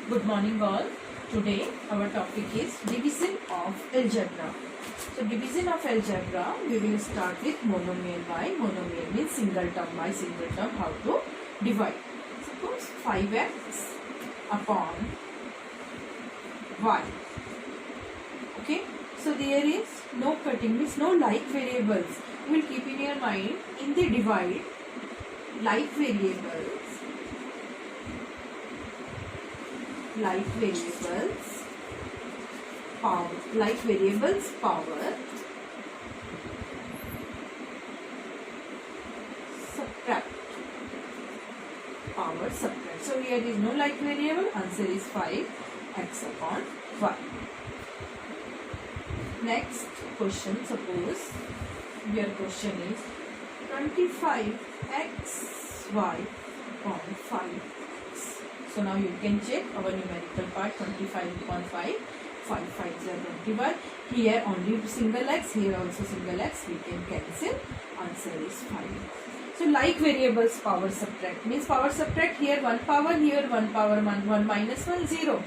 Good morning all. Today our topic is division of algebra. So division of algebra, we will start with monomial by monomial, means single term by single term, how to divide. Suppose 5x upon y. Okay. So there is no cutting, means no like variables. You will keep in your mind, in the divide, like variables power, like variables power, subtract, power subtract. So here is no like variable, answer is 5x upon y. Next question, suppose your question is 25xy upon 5x. So now you can check our numerical part, 25 upon 5, 5 5s are 21. Here only single x, here also single x, we can cancel, answer is 5. So like variables power subtract, means power subtract, here 1 power, here 1 power, 1 minus 1, 0.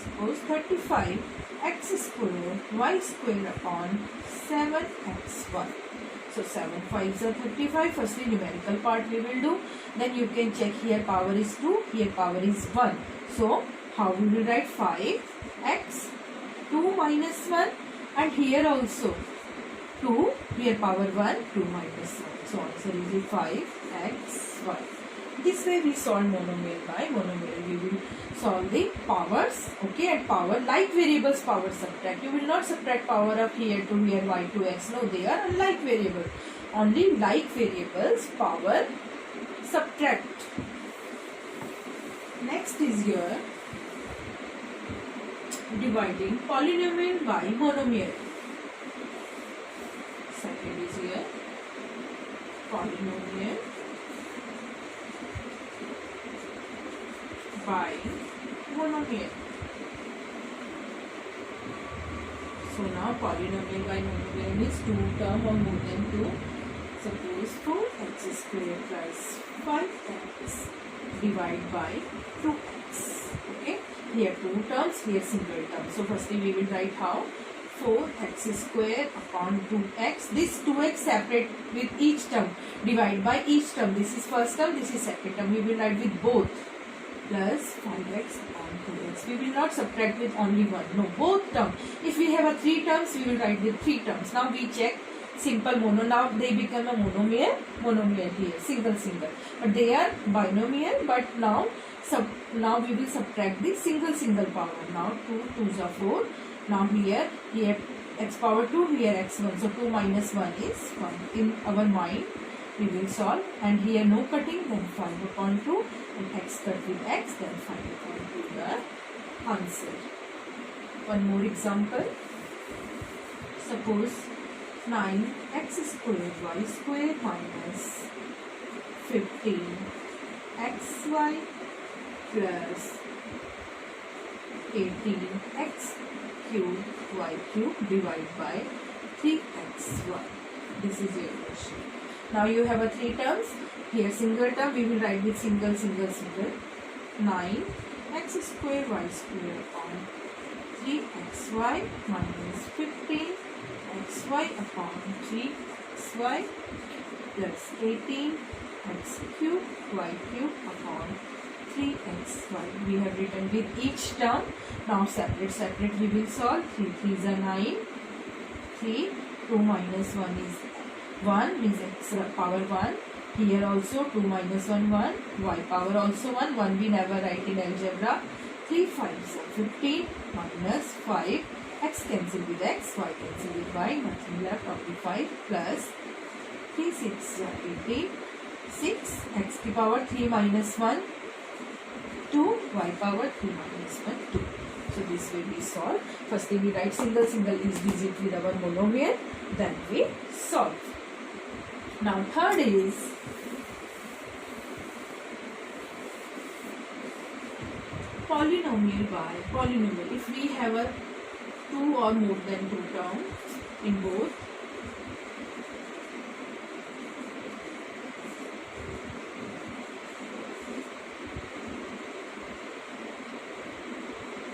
Suppose 35 x square y square upon 7xy. So 7 5s are 35. Firstly numerical part we will do. Then you can check, here power is 2, here power is 1. So how we will write 5x, 2 minus 1, and here also 2, here power 1, 2 minus 1. So answer is 5xy. This way we solve monomial by monomial. We will solve the powers, okay, and power like variables power subtract. You will not subtract power of here to here y to x. No, they are unlike variable. Only like variables power subtract. Next is your dividing polynomial by monomial. Second is here polynomial by monomial. So now polynomial by monomial means 2 term or more than 2. Suppose 4x square plus 5x divided by 2x. Okay. Here 2 terms, here single term. So firstly we will write how 4x square upon 2x. This 2x separate with each term. Divide by each term. This is first term, this is second term. We will write with both. Plus 5x upon 2x. We will not subtract with only one. No, both terms. If we have a 3 terms, we will write with 3 terms. Now we check simple mono. Now they become a monomial here, single. But they are binomial. But now we will subtract the single power. Now 2 2s are 4. Now here x power 2, here x1. So 2 minus 1 is 1. In our mind, we will solve. And here no cutting, then 5 upon 2. And x cut with x, then 5 upon 2 the answer. One more example. Suppose 9x square y square minus 15xy plus 18x cube y cube divided by 3xy. This is your question. Now you have a 3 terms. Here single term, we will write with single. 9x square y square upon 3xy minus 15xy upon 3xy plus 18x cube y cube upon 3xy. We have written with each term. Now separate we will solve. 3 3s are 9. 3, 2 minus 1 is 1, means x power 1. Here also 2 minus 1, 1. Y power also 1. 1 we never write in algebra. 3 5s are 15 minus 5. X cancel with x, y cancel with y. Nothing left, only 5 plus 3 6 are 18. 6 x की power 3 minus 1, 2. Y power 3 minus 1, 2. So this way we solve. Firstly we write single is digit with our monomial. Then we solve. Now third is polynomial by polynomial. If we have a 2 or more than 2 terms in both,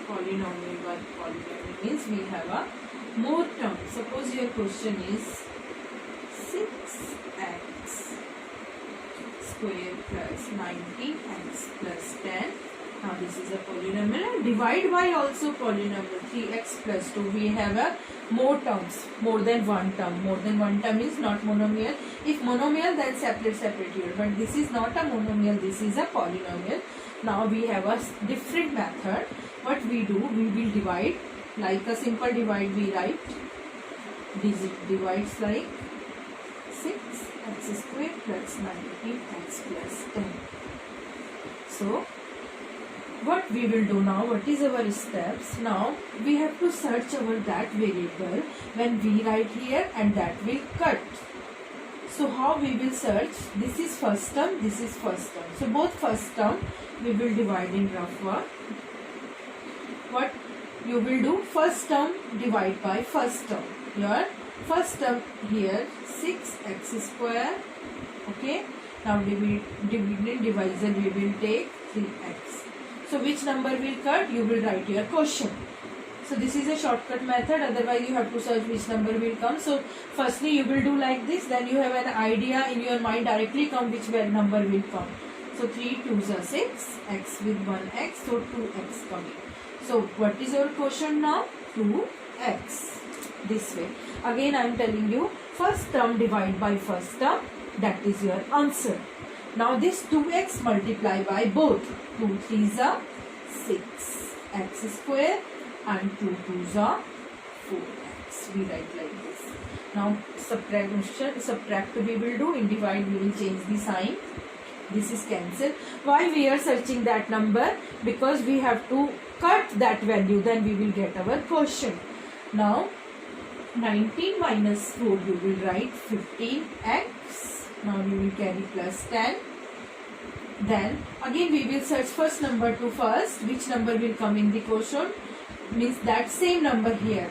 Polynomial by polynomial means we have a more term. Suppose your question is 6x square plus 19x plus 10. Now this is a polynomial, and divide by also polynomial. 3x plus 2. We have a more terms, more than one term. More than one term is not monomial. If monomial, then separate here. But this is not a monomial, this is a polynomial. Now we have a different method. What we do, we will divide like a simple divide. We write divides like 6x square plus 19x plus 10. So what we will do now, what is our steps? Now we have to search our that variable when we write here, and that will cut. So how we will search? This is first term, this is first term. So both first term we will divide in rough work. What you will do, first term divide by first term. Your first term here 6x square. Okay. Now dividend divisor we will take 3x. So which number will cut? You will write your question. So this is a shortcut method, otherwise you have to search which number will come. So firstly you will do like this, then you have an idea in your mind directly come which number will come. So 3 2s are 6, x with 1x, so 2x coming. So what is your question now? 2x. This way. Again I am telling you, first term divide by first term, that is your answer. Now this 2x multiply by both. 2 3s are 6x square and 2 2s are 4x. We write like this. Now subtract we will do, in divide we will change the sign. This is cancel. Why we are searching that number? Because we have to cut that value, then we will get our quotient. Now 19 minus 4 you will write 15x. Now we will carry plus 10. Then again we will search first number to first. Which number will come in the quotient? Means that same number here.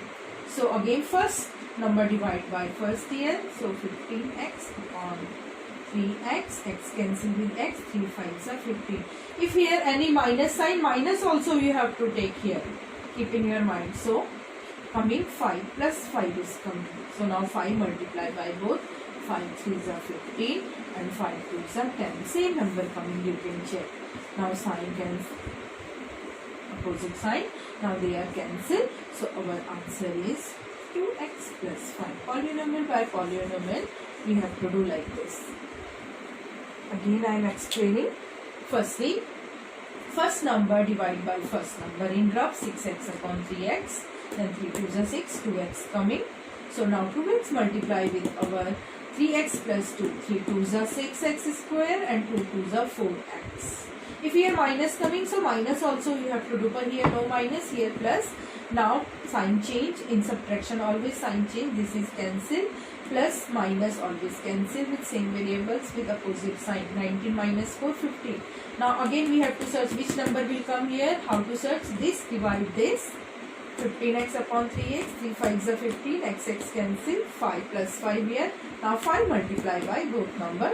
So again first number divide by first here. So 15x upon 3x. X cancel with x. 3 5s are 15. If here any minus sign, minus also you have to take here. Keep in your mind. So coming 5 plus 5 is coming. So now 5 multiply by both. 5 3s are 15 and 5 2s are 10. Same number coming, you can check. Now sign cancel, opposite sign. Now they are cancelled. So our answer is 2x plus 5. Polynomial by polynomial we have to do like this. Again I am explaining. Firstly, first number divide by first number in rough. 6x upon 3x. Then 3 2s are 6. 2x coming. So now 2x multiply with our 3x plus 2. 3 2s are 6x square and 2 2s are 4x. If here minus coming, so minus also you have to do, but here no minus, here plus. Now sign change. In subtraction always sign change. This is cancel. Plus minus always cancel with same variables with opposite sign. 19 minus 4 15. Now again we have to search which number will come here. How to search? This divide this. 15x upon 3x, 3 5s are 15, x cancel, 5 plus 5 here. Now 5 multiply by both number,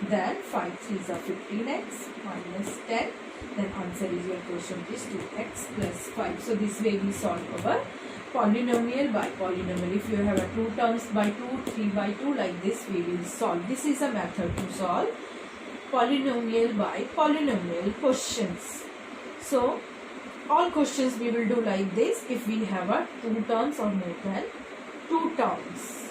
then 5 3s are 15x minus 10, then answer is your question is 2x plus 5. So this way we solve our polynomial by polynomial. If you have a 2 terms by 2, 3 by 2, like this we will solve. This is a method to solve polynomial by polynomial questions. So all questions we will do like this if we have a 2 terms or more than 2 terms.